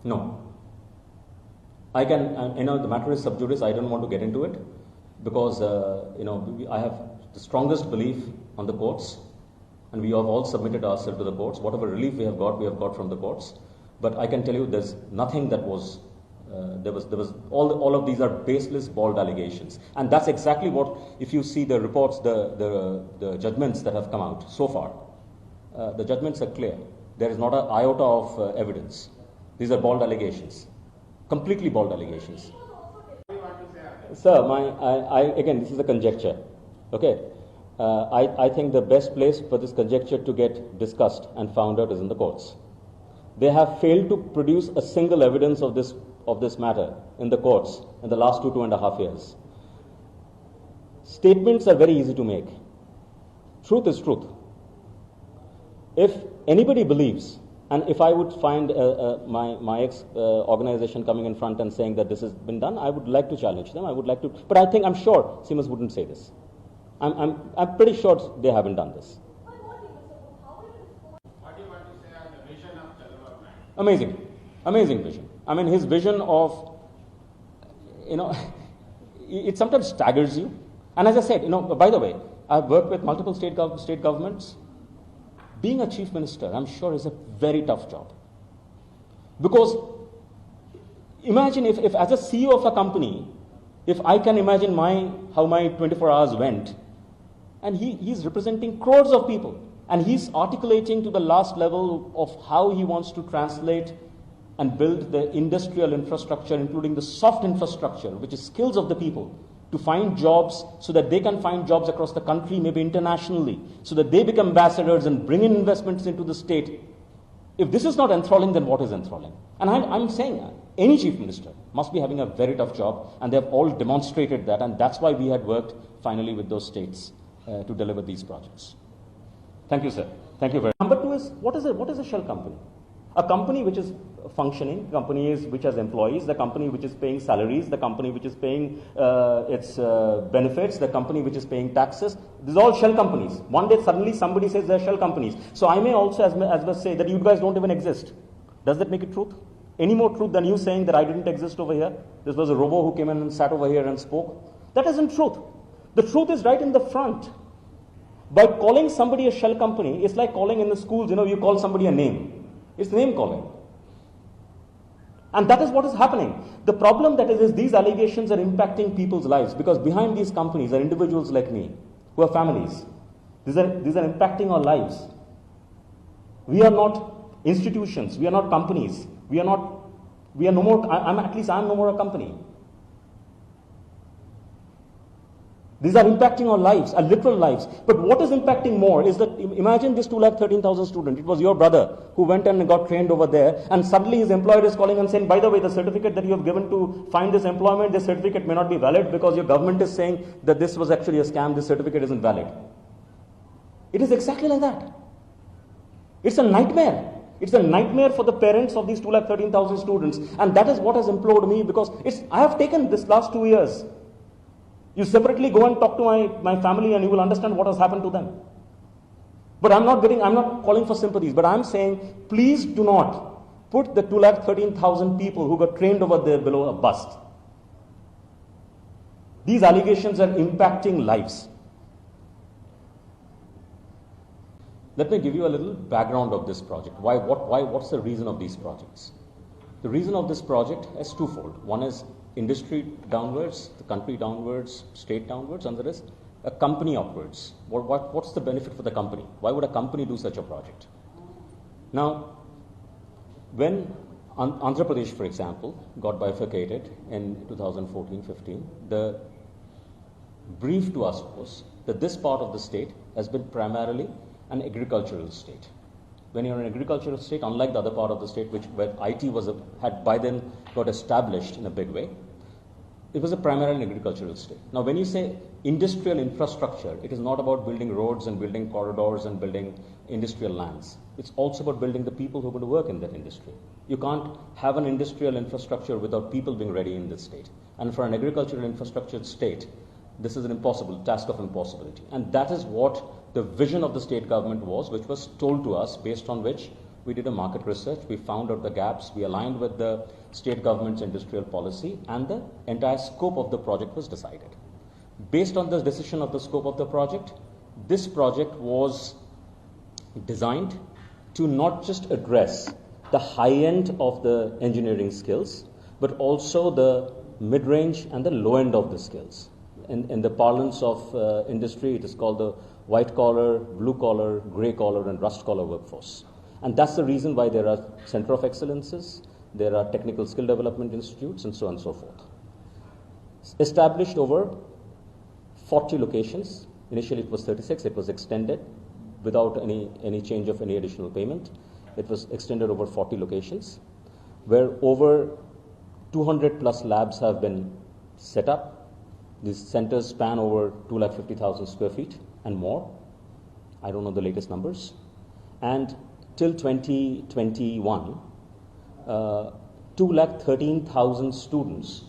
No. I can, the matter is sub judice. I don't want to get into it because, I have the strongest belief on the courts, and we have all submitted ourselves to the courts. Whatever relief we have got from the courts. But I can tell you there's nothing that was, there was all of these are baseless, bald allegations. And that's exactly what, if you see the reports, the judgments that have come out so far, the judgments are clear. There is not an iota of evidence. These are bald allegations. Completely bald allegations. Sir, again, this is a conjecture. Okay, I think the best place for this conjecture to get discussed and found out is in the courts. They have failed to produce a single evidence of this matter in the courts in the last 2.5 years. Statements are very easy to make. Truth is truth. If anybody believes, and if I would find my ex-organization coming in front and saying that this has been done, I would like to challenge them. I would like to, but I'm sure Siemens wouldn't say this. I'm pretty sure they haven't done this. What do you want to say on the vision of Chandrababu Naidu? Amazing vision. I mean, his vision of, it sometimes staggers you. And as I said, by the way, I've worked with multiple state governments. Being a chief minister, I'm sure, is a very tough job. Because imagine if as a CEO of a company, if I can imagine how my 24 hours went, and he's representing crores of people, and he's articulating to the last level of how he wants to translate and build the industrial infrastructure, including the soft infrastructure, which is skills of the people, to find jobs so that they can find jobs across the country, maybe internationally, so that they become ambassadors and bring in investments into the state. If this is not enthralling, then what is enthralling? And I'm saying any chief minister must be having a very tough job, and they have all demonstrated that, and that's why we had worked finally with those states to deliver these projects. Thank you, sir. Thank you very much. Number two is, what is a shell company? A company which is functioning, which has employees, the company which is paying salaries, the company which is paying its benefits, the company which is paying taxes. These are all shell companies. One day suddenly somebody says they're shell companies. So I may also as well say that you guys don't even exist. Does that make it truth? Any more truth than you saying that I didn't exist over here? This was a robo who came in and sat over here and spoke. That isn't truth. The truth is right in the front. By calling somebody a shell company, it's like calling in the schools, you call somebody a name. It's name calling. And that is what is happening. The problem that is these allegations are impacting people's lives, because behind these companies are individuals like me who have families. These are impacting our lives. We are not institutions. We are not companies. We are no more, I'm no more a company. These are impacting our lives, our literal lives. But what is impacting more is that, imagine this 213,000 students. It was your brother who went and got trained over there, and suddenly his employer is calling and saying, by the way, the certificate that you have given to find this employment, this certificate may not be valid because your government is saying that this was actually a scam, this certificate isn't valid. It is exactly like that. It's a nightmare. It's a nightmare for the parents of these 213,000 students. And that is what has implored me, because I have taken this last 2 years. You separately go and talk to my family and you will understand what has happened to them. But I'm not calling for sympathies, but I'm saying, please do not put the 213,000 people who got trained over there below a bust. These allegations are impacting lives. Let me give you a little background of this project. What's the reason of these projects? The reason of this project is twofold. One is industry downwards, the country downwards, state downwards, and there is a company upwards. What's the benefit for the company? Why would a company do such a project? Now, when Andhra Pradesh, for example, got bifurcated in 2014-15, the brief to us was that this part of the state has been primarily an agricultural state. When you're an agricultural state, unlike the other part of the state, where IT had by then got established in a big way, it was a primarily agricultural state. Now, when you say industrial infrastructure, it is not about building roads and building corridors and building industrial lands. It's also about building the people who are going to work in that industry. You can't have an industrial infrastructure without people being ready in this state. And for an agricultural infrastructure state, this is an impossible task of impossibility. And that is what the vision of the state government was, which was told to us, based on which we did a market research, we found out the gaps, we aligned with the state government's industrial policy, and the entire scope of the project was decided. Based on the decision of the scope of the project, this project was designed to not just address the high end of the engineering skills, but also the mid-range and the low end of the skills. In the parlance of industry, it is called the white collar, blue collar, gray collar, and rust collar workforce. And that's the reason why there are center of excellences, there are technical skill development institutes, and so on and so forth. Established over 40 locations. Initially it was 36, it was extended without any change of any additional payment. It was extended over 40 locations, where over 200 plus labs have been set up. These centers span over 250,000 square feet and more. I don't know the latest numbers. And till 2021, 213,000 students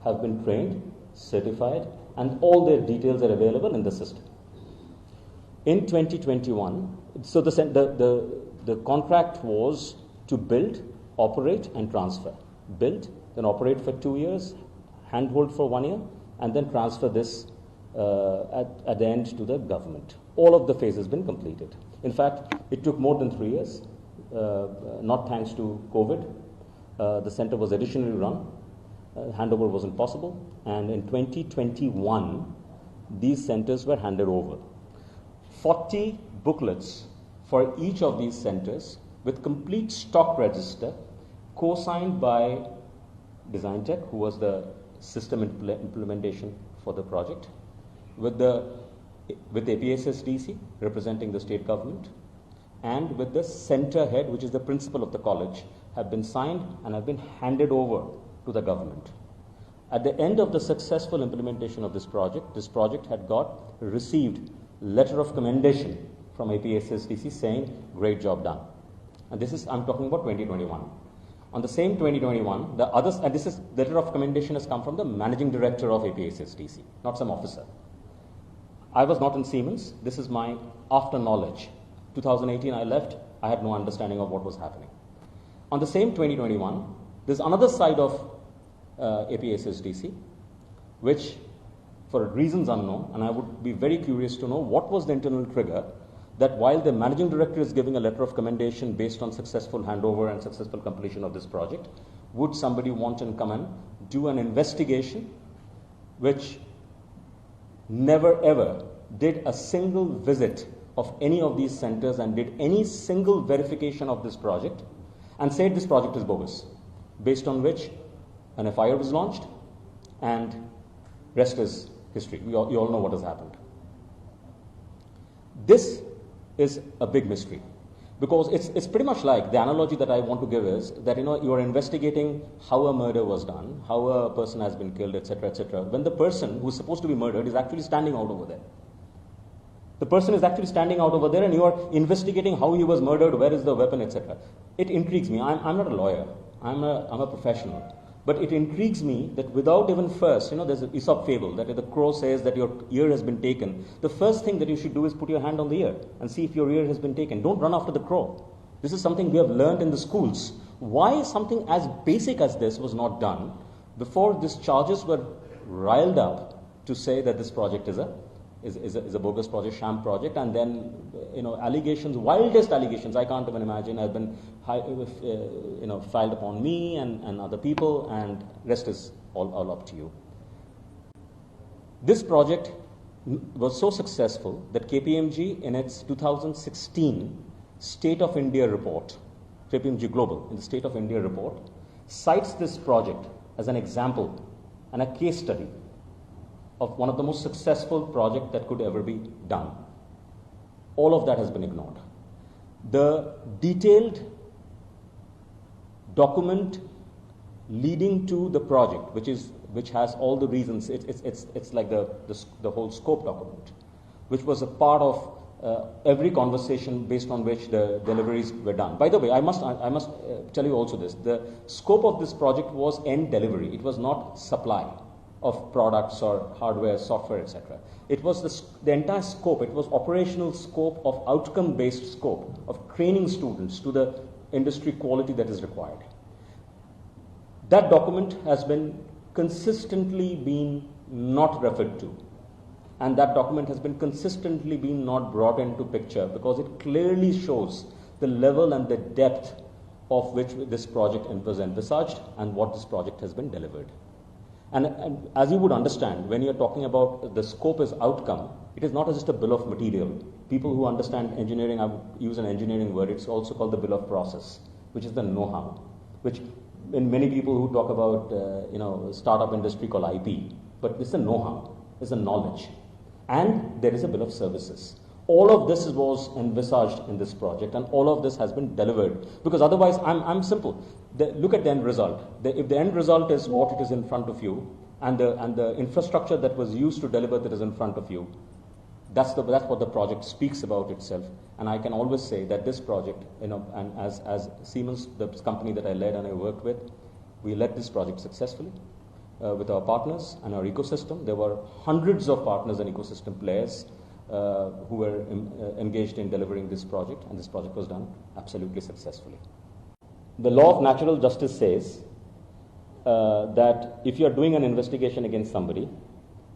have been trained, certified, and all their details are available in the system. In 2021, so the contract was to build, operate, and transfer. Build, then operate for 2 years, handhold for 1 year, and then transfer this at the end to the government. All of the phases have been completed. In fact, it took more than 3 years, not thanks to COVID. The center was additionally run. Handover wasn't possible. And in 2021, these centers were handed over. 40 booklets for each of these centers with complete stock register, co-signed by Design Tech, who was the system implementation for the project, with APSSDC representing the state government, and with the center head, which is the principal of the college, have been signed and have been handed over to the government. At the end of the successful implementation of this project had received letter of commendation from APSSDC saying, great job done. And this is, I'm talking about 2021. On the same 2021, the others, and this is letter of commendation has come from the managing director of APSSDC, not some officer. I was not in Siemens. This is my after knowledge. 2018 I left. I had no understanding of what was happening. On the same 2021, there's another side of APSSDC, which for reasons unknown, and I would be very curious to know what was the internal trigger that while the managing director is giving a letter of commendation based on successful handover and successful completion of this project, would somebody want to come and do an investigation which never ever did a single visit of any of these centers and did any single verification of this project and said this project is bogus, based on which an FIR was launched and rest is history. You all know what has happened. This is a big mystery, because it's pretty much like the analogy that I want to give is that you are investigating how a murder was done, how a person has been killed, etc., etc. When the person who is supposed to be murdered is actually standing out over there. The person is actually standing out over there, and you are investigating how he was murdered, where is the weapon, etc. It intrigues me. I'm not a lawyer. I'm a professional. But it intrigues me that without even first, there's an Aesop fable that if the crow says that your ear has been taken, the first thing that you should do is put your hand on the ear and see if your ear has been taken. Don't run after the crow. This is something we have learned in the schools. Why something as basic as this was not done before these charges were riled up to say that this project is a bogus project, sham project, and then allegations, wildest allegations I can't even imagine, have been filed upon me and other people, and rest is all up to you. This project was so successful that KPMG in its 2016 State of India report, KPMG Global in the State of India report, cites this project as an example and a case study of one of the most successful projects that could ever be done. All of that has been ignored. The detailed document leading to the project, which has all the reasons, it's like the whole scope document, which was a part of every conversation based on which the deliveries were done. By the way, I must tell you also this: the scope of this project was end delivery. It was not supply of products or hardware, software, etc. It was the entire scope. It was operational scope of outcome-based scope of training students to the industry quality that is required. That document has been consistently been not referred to, and that document has been consistently been not brought into picture because it clearly shows the level and the depth of which this project was envisaged and what this project has been delivered. And as you would understand, when you're talking about the scope as outcome, it is not just a bill of material. People who understand engineering, I would use an engineering word, it's also called the bill of process, which is the know-how, which in many people who talk about, startup industry call IP, but it's a know-how, it's a knowledge. And there is a bill of services. All of this was envisaged in this project, and all of this has been delivered. Because otherwise, I'm simple. Look at the end result. If the end result is what it is in front of you, and the infrastructure that was used to deliver that is in front of you, that's what the project speaks about itself. And I can always say that this project, and as Siemens, the company that I led and I worked with, we led this project successfully. With our partners and our ecosystem. There were hundreds of partners and ecosystem players who were engaged in delivering this project, and this project was done absolutely successfully. The law of natural justice says that if you are doing an investigation against somebody,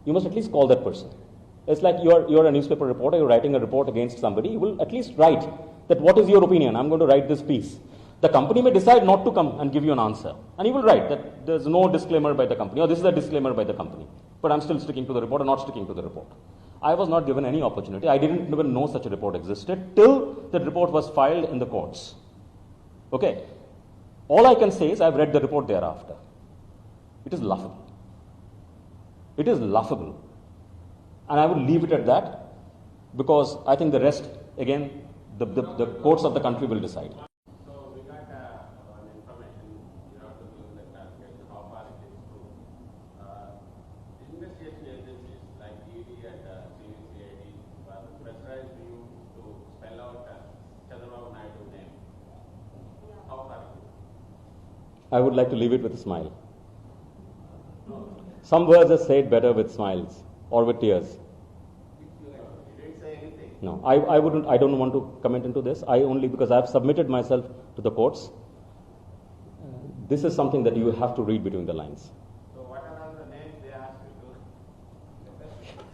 you must at least call that person. It's like you're a newspaper reporter, you're writing a report against somebody, you will at least write that what is your opinion, I'm going to write this piece. The company may decide not to come and give you an answer. And you will write that there's no disclaimer by the company, or this is a disclaimer by the company. But I'm still sticking to the report or not sticking to the report. I was not given any opportunity. I didn't even know such a report existed till the report was filed in the courts. Okay. All I can say is I've read the report thereafter. It is laughable. It is laughable. And I will leave it at that because I think the rest, again, the courts of the country will decide. Investigation agencies like ED and CVCID were pressurized you to spell out Chandrababu Naidu's name. How far is it? I would like to leave it with a smile. Some words are said better with smiles or with tears. You didn't say anything. No, I don't want to comment into this. I only, because I've submitted myself to the courts. This is something that you have to read between the lines.